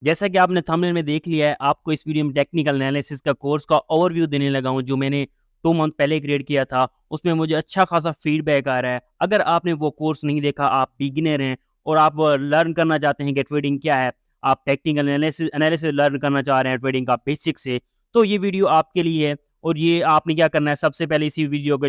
जैसा कि आपने थंबनेल में देख लिया है, आपको इस वीडियो में टेक्निकल एनालिसिस का कोर्स का ओवरव्यू देने लगा हूं, जो मैंने 2 मंथ पहले क्रिएट किया था। उसमें मुझे अच्छा खासा फीडबैक आ रहा है। अगर आपने वो कोर्स नहीं देखा, आप बिगिनर हैं और आप लर्न करना चाहते हैं कि ट्रेडिंग क्या है, आप टेक्निकल एनालिसिस एनालिसिस लर्न करना चाह रहे हैं ट्रेडिंग का बेसिक से, तो ये वीडियो आपके लिए है। और ये आपने क्या करना है, सबसे पहले इसी वीडियो को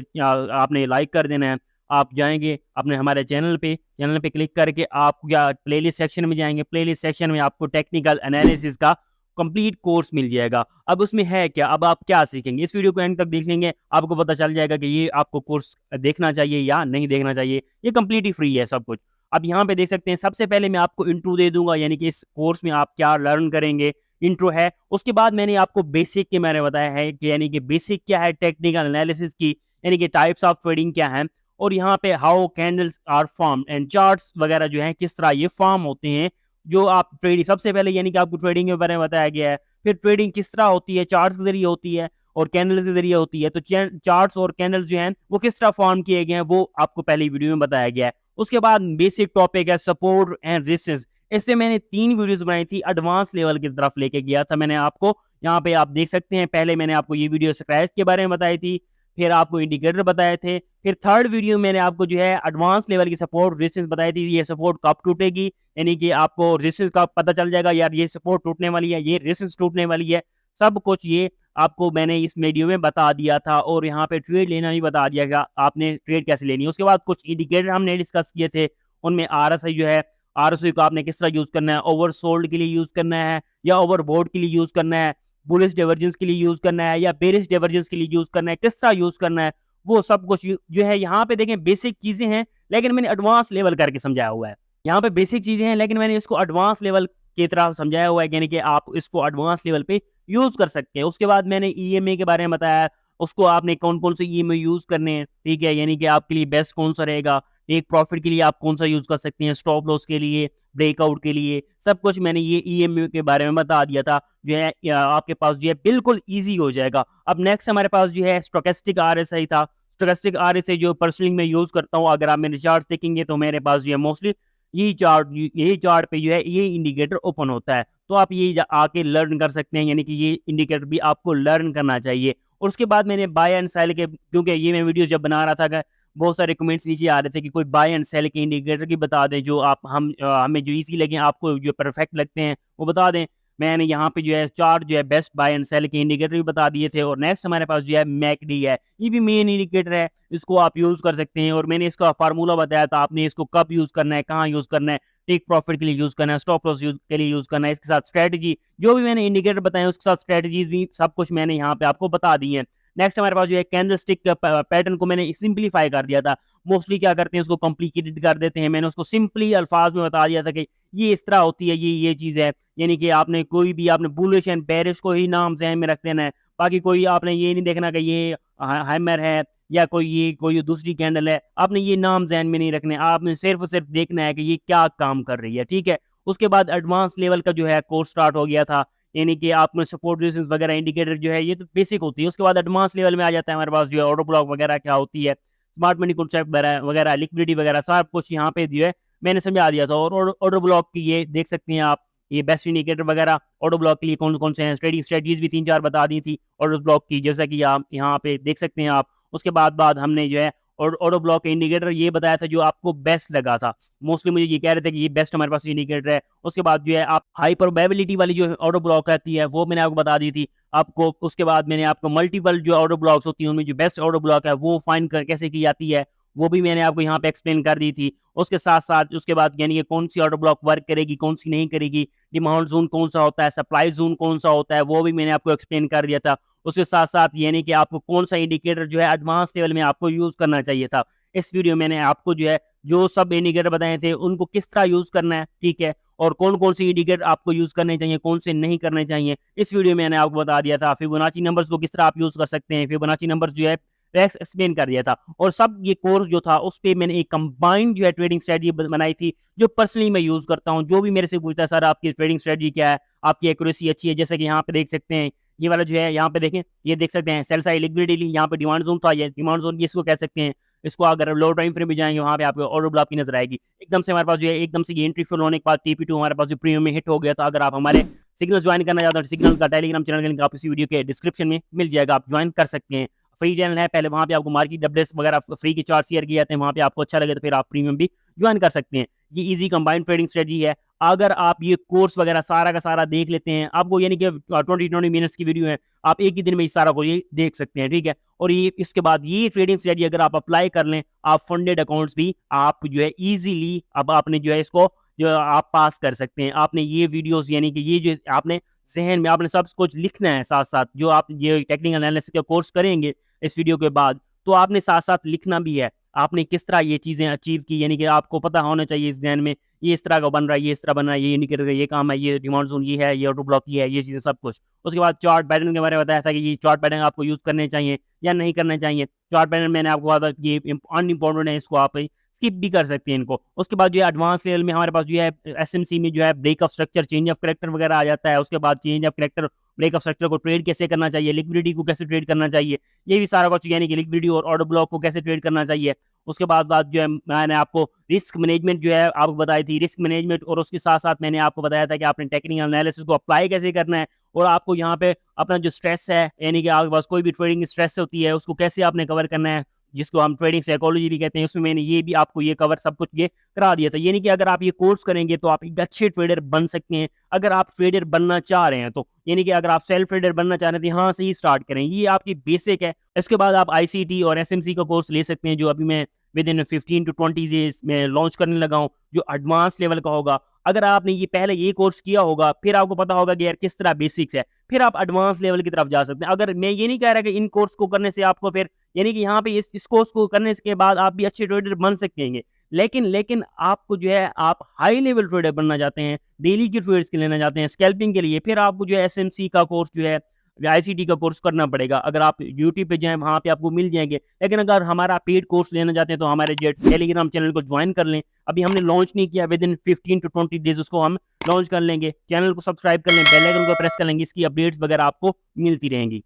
आपने लाइक कर देना है। आप जाएंगे अपने हमारे चैनल पे क्लिक करके आप या प्लेलिस्ट सेक्शन में जाएंगे। प्लेलिस्ट सेक्शन में आपको टेक्निकल एनालिसिस का कंप्लीट कोर्स मिल जाएगा। अब उसमें है क्या, अब आप क्या सीखेंगे, इस वीडियो को एंड तक देखेंगे, आपको पता चल जाएगा कि ये आपको कोर्स देखना चाहिए या नहीं देखना चाहिए। ये कंप्लीट ही फ्री है सब कुछ। अब यहाँ पे देख सकते हैं, सबसे पहले मैं आपको इंट्रो दे दूंगा, यानी कि इस कोर्स में आप क्या लर्न करेंगे, इंट्रो है। उसके बाद मैंने आपको बेसिक के मैंने बताया है कि यानी कि बेसिक क्या है टेक्निकल एनालिसिस की, यानी कि टाइप्स ऑफ ट्रेडिंग क्या है, और यहाँ पे how candles are form and charts वगैरह जो है किस तरह ये फॉर्म होते हैं। जो आप ट्रेडिंग सबसे पहले यानी कि आपको ट्रेडिंग के बारे में बताया गया है। फिर ट्रेडिंग किस तरह होती है, चार्ट्स के जरिए होती है और कैंडल्स के जरिए होती है। तो चार्ट्स और कैंडल्स जो हैं वो किस तरह फॉर्म किए गए हैं वो आपको पहली वीडियो में बताया गया है। उसके बाद बेसिक टॉपिक है सपोर्ट एंड रेजिस्टेंस। इससे मैंने 3 वीडियोस बनाई थी, एडवांस लेवल की तरफ लेके गया था मैंने आपको। यहाँ पे आप देख सकते हैं, पहले मैंने आपको ये वीडियो स्क्रैच के बारे में बताई थी, फिर आपको इंडिकेटर बताए थे, फिर थर्ड वीडियो मैंने आपको जो है एडवांस लेवल की सपोर्ट रेजिस्टेंस बताई थी। ये सपोर्ट कब टूटेगी, यानी कि आपको रेजिस्टेंस का पता चल जाएगा, यार ये सपोर्ट टूटने वाली है, ये रेजिस्टेंस टूटने वाली है। सब कुछ ये आपको मैंने इस वीडियो में बता दिया था। और यहाँ पे ट्रेड लेना भी बता दिया गया, आपने ट्रेड कैसे लेनी है। उसके बाद कुछ इंडिकेटर हमने डिस्कस किए थे, उनमें आरएसआई जो है, आरएसआई को आपने किस तरह यूज करना है, ओवर सोल्ड के लिए यूज करना है या ओवरबॉट के लिए यूज करना है, बुलिश डाइवर्जेंस के लिए यूज करना है या बेरिश डाइवर्जेंस के लिए यूज करना है, किस तरह यूज करना है, वो सब कुछ जो है यहाँ पे देखें बेसिक चीजें हैं, लेकिन मैंने एडवांस लेवल करके समझाया हुआ है। यहाँ पे बेसिक चीजें हैं लेकिन मैंने इसको एडवांस लेवल की तरह समझाया हुआ है, यानी कि आप इसको एडवांस लेवल पे यूज कर सकते हैं। उसके बाद मैंने ईएमए के बारे में बताया, उसको आपने कौन कौन से ईएमए यूज करने हैं, ठीक है, यानी कि आपके लिए बेस्ट कौन सा रहेगा, एक प्रॉफिट के लिए आप कौन सा यूज कर सकते हैं, स्टॉप लॉस के लिए, ब्रेकआउट के लिए, सब कुछ मैंने ये ईएमए के बारे में बता दिया था। जो है आपके पास जो है बिल्कुल ईजी हो जाएगा। अब नेक्स्ट हमारे पास जो है स्टोकेस्टिक आरएसआई था। स्टोकेस्टिक आरएसआई जो पर्सनली मैं यूज करता हूँ, अगर आप मेरे चार्ट देखेंगे तो मेरे पास जो है मोस्टली यही चार्ट पे जो है ये इंडिकेटर ओपन होता है। तो आप ये आके लर्न कर सकते हैं, यानी कि ये इंडिकेटर भी आपको लर्न करना चाहिए। और उसके बाद मैंने बाय एंड सेल के, क्योंकि ये मैं वीडियो जब बना रहा था, बहुत सारे कमेंट्स नीचे आ रहे थे कि कोई बाय एंड सेल के इंडिकेटर की बता दें, जो आप हमें जो इजी लगे, आपको जो परफेक्ट लगते हैं वो बता दें। मैंने यहाँ पे जो है चार्ट जो है बेस्ट बाय एंड सेल के इंडिकेटर भी बता दिए थे। और नेक्स्ट हमारे पास जो है मैकडी है, ये भी मेन इंडिकेटर है, इसको आप यूज कर सकते हैं। और मैंने इसका फार्मूला बताया था, आपने इसको कब यूज करना है, कहाँ यूज करना है, टेक प्रॉफिट के लिए यूज करना है, स्टॉप लॉस के लिए यूज करना है, इसके साथ स्ट्रेटजी जो भी मैंने इंडिकेटर बताए उसके साथ स्ट्रेटजीज भी सब कुछ मैंने यहाँ पे आपको बता दी है। नेक्स्ट हमारे पास जो है कैंडल स्टिक पैटर्न को मैंने सिंप्लीफाई कर दिया था। मोस्टली क्या करते हैं, उसको कॉम्प्लिकेटेड कर देते हैं, मैंने उसको सिंपली अल्फाज में बता दिया था कि ये इस तरह होती है, ये चीज है। यानी कि आपने कोई भी आपने बुलिश एंड बेरिश को ही नाम जहन में रख देना है, बाकी कोई आपने ये नहीं देखना कि ये हैमर है या कोई दूसरी कैंडल है, आपने ये नाम जहन में नहीं रखने, आपने सिर्फ और सिर्फ देखना है कि ये क्या काम कर रही है, ठीक है। उसके बाद एडवांस लेवल का जो है कोर्स स्टार्ट हो गया था, यानी कि आपने सपोर्ट रेजिस्टेंस वगैरह इंडिकेटर जो है ये तो बेसिक होती है। उसके बाद एडवांस लेवल में आ जाता है हमारे पास जो है ऑटो ब्लॉक वगैरह क्या होती है, स्मार्ट मनी कॉन्सेप्ट वगैरह, लिक्विडिटी वगैरह, सब कुछ यहाँ पे जो है मैंने समझा दिया था। और ऑटो ब्लॉक की ये देख सकते हैं आप, ये बेस्ट इंडिकेटर वगैरह ऑटो ब्लॉक के लिए कौन कौन से हैं, ट्रेडिंग स्ट्रेटजीज भी 3-4 बता दी थी ऑटो ब्लॉक की, जैसा कि आप यहाँ पे देख सकते हैं आप। उसके बाद हमने जो है और ऑटो ब्लॉक इंडिकेटर ये बताया था जो आपको बेस्ट लगा था। मोस्टली मुझे ये कह रहे थे कि ये बेस्ट हमारे पास इंडिकेटर है। उसके बाद जो है आप हाई प्रोबेबिलिटी वाली जो ऑटो ब्लॉक आती है वो मैंने आपको बता दी थी आपको। उसके बाद मैंने आपको मल्टीपल जो ऑटो ब्लॉक्स होती है उनमें जो बेस्ट ऑटो ब्लॉक है वो फाइंड कर कैसे की जाती है वो भी मैंने आपको यहाँ पे एक्सप्लेन कर दी थी। उसके साथ साथ उसके बाद यानी कि कौन सी ऑटो ब्लॉक वर्क करेगी, कौन सी नहीं करेगी, डिमांड जोन कौन सा होता है, सप्लाई जोन कौन सा होता है, वो भी मैंने आपको एक्सप्लेन कर दिया था। उसके साथ साथ यानी कि आपको कौन सा इंडिकेटर जो है एडवांस लेवल में आपको यूज करना चाहिए था। इस वीडियो में मैंने आपको जो है जो सब इंडिकेटर बताए थे उनको किस तरह यूज करना है, ठीक है, और कौन कौन सी इंडिकेटर आपको यूज करने चाहिए, कौन से नहीं करने चाहिए, इस वीडियो में मैंने आपको बता दिया था। फिबोनाची नंबर्स को किस तरह आप यूज कर सकते हैं, फिबोनाची नंबर्स जो है एक्सप्लेन कर दिया था। और सब ये कोर्स जो था उस पर मैंने एक कंबाइंड जो है ट्रेडिंग स्ट्रेटजी बनाई थी जो पर्सनली मैं यूज करता हूँ। जो भी मेरे से पूछता है सर आपकी ट्रेडिंग स्ट्रेटजी क्या है, आपकी एक्यूरेसी अच्छी है, जैसे कि यहाँ पे देख सकते हैं ये वाला जो है, यहाँ पे देखें, ये देख सकते हैं सेल साइड लिक्विडिटी, यहाँ पे डिमांड जोन था, ये डिमांड जोन इसको कह सकते हैं। इसको अगर लो टाइम फ्रेम में जाएंगे वहाँ पे आपको ऑर्डर ब्लॉक की नजर आएगी। एकदम से हमारे पास जो है एकदम से ये एंट्री फुल होने के बाद TP2 हमारे पास जो प्रीमियम में हिट हो गया था। अगर आप हमारे सिग्नल ज्वाइन करना चाहते हो, सिग्नल का टेलीग्राम चैनल का लिंक आप इसी वीडियो के डिस्क्रिप्शन में मिल जाएगा, आप ज्वाइन कर सकते हैं। फ्री चैनल है, पहले वहाँ पे आपको मार्केट डब्ल्यूएस वगैरह फ्री के चार्ट शेयर किए जाते हैं, वहाँ पे आपको अच्छा लगे तो फिर आप प्रीमियम भी ज्वाइन कर सकते हैं। ये इजी कंबाइंड ट्रेडिंग स्ट्रेटजी है। अगर आप ये कोर्स वगैरह सारा का सारा देख लेते हैं, आपको यानी कि 20 मिनट्स की वीडियो है, आप एक ही दिन में इस सारा को ये देख सकते हैं, ठीक है। और ये इसके बाद ये ट्रेडिंग स्ट्रेटजी अगर आप अप्लाई कर लें, आप फंडेड अकाउंट्स भी आप जो है इजीली अब आपने जो है इसको जो आप पास कर सकते हैं। आपने ये वीडियोस यानी कि ये जो आपने जहन में आपने सब कुछ लिखना है, साथ साथ जो आप ये टेक्निकल एनालिसिस का कोर्स करेंगे इस वीडियो के बाद, तो आपने साथ साथ लिखना भी है आपने किस तरह ये चीज़ें अचीव की, यानी कि आपको पता होना चाहिए इस जहन में ये इस तरह का बन रहा है, ये इस तरह बन रहा है, ये इंडिकेटर का ये काम है, ये डिमांड जोन ये है, ये ऑटो ब्लॉक ये है, ये चीज़ें सब कुछ। उसके बाद चार्ट पैटर्न के बारे में बताया था कि ये चार्ट पैटर्न आपको यूज़ करने चाहिए या नहीं करने चाहिए। चार्ट पैटर्न मैंने आपको कहा था कि ये अनइम्पोर्टेंट है, इसको आप स्किप भी कर सकते हैं इनको। उसके बाद जो है एडवांस लेवल में हमारे पास जो है एसएमसी में जो है break of structure, change of character वगैरह आ जाता है। उसके बाद change of character, break of structure को ट्रेड कैसे करना चाहिए, लिक्विडिटी को कैसे ट्रेड करना चाहिए, ये भी सारा कुछ, यानी कि लिक्विडिटी और ऑर्डर ब्लॉक को कैसे ट्रेड करना चाहिए। उसके बाद बात जो है मैंने आपको रिस्क मैनेजमेंट जो है आपको बताई थी, रिस्क मैनेजमेंट, और उसके साथ साथ मैंने आपको बताया था कि आपने टेक्निकल एनालिसिस को अप्लाई कैसे करना है, और आपको यहाँ पे अपना जो स्ट्रेस है, यानी कि आपके पास कोई भी ट्रेडिंग स्ट्रेस होती है उसको कैसे आपने कवर करना है, जिसको हम ट्रेडिंग साइकोलॉजी भी कहते हैं, उसमें मैंने ये भी आपको ये कवर सब कुछ ये करा दिया था। यानी कि अगर आप ये कोर्स करेंगे तो आप एक अच्छे ट्रेडर बन सकते हैं। अगर आप ट्रेडर बनना चाह रहे हैं तो, यानी कि अगर आप सेल्फ ट्रेडर बनना चाह रहे हैं तो यहाँ से ही स्टार्ट करें, ये आपकी बेसिक है। इसके बाद आप ICT और SMC का कोर्स ले सकते हैं, जो अभी मैं विद इन 15 to 20 डेज में लॉन्च करने लगा हूँ, जो एडवांस लेवल का होगा। अगर आपने ये पहले ये कोर्स किया होगा, फिर आपको पता होगा कि यार किस तरह बेसिक्स है, फिर आप एडवांस लेवल की तरफ जा सकते हैं। अगर मैं ये नहीं कह रहा कि इन कोर्स को करने से आपको फिर, यानी कि यहाँ पे इस कोर्स को करने के बाद आप भी अच्छे ट्रेडर बन सकेंगे, लेकिन आपको जो है आप हाई लेवल ट्रेडर बनना चाहते हैं, डेली की ट्रेड्स के लेना चाहते हैं, स्कैल्पिंग के लिए, फिर आपको जो है SMC का कोर्स जो है ICT का कोर्स करना पड़ेगा। अगर आप यूट्यूब पे जाएं वहाँ पे आपको मिल जाएंगे, लेकिन अगर हमारा पेड कोर्स लेना चाहते हैं तो हमारे जो टेलीग्राम चैनल को ज्वाइन कर लें। अभी हमने लॉन्च नहीं किया, विद इन 15 to 20 डेज उसको हम लॉन्च कर लेंगे। चैनल को सब्सक्राइब कर लें, बेल आइकन को प्रेस कर लेंगे, इसकी अपडेट्स वगैरह आपको मिलती रहेंगी।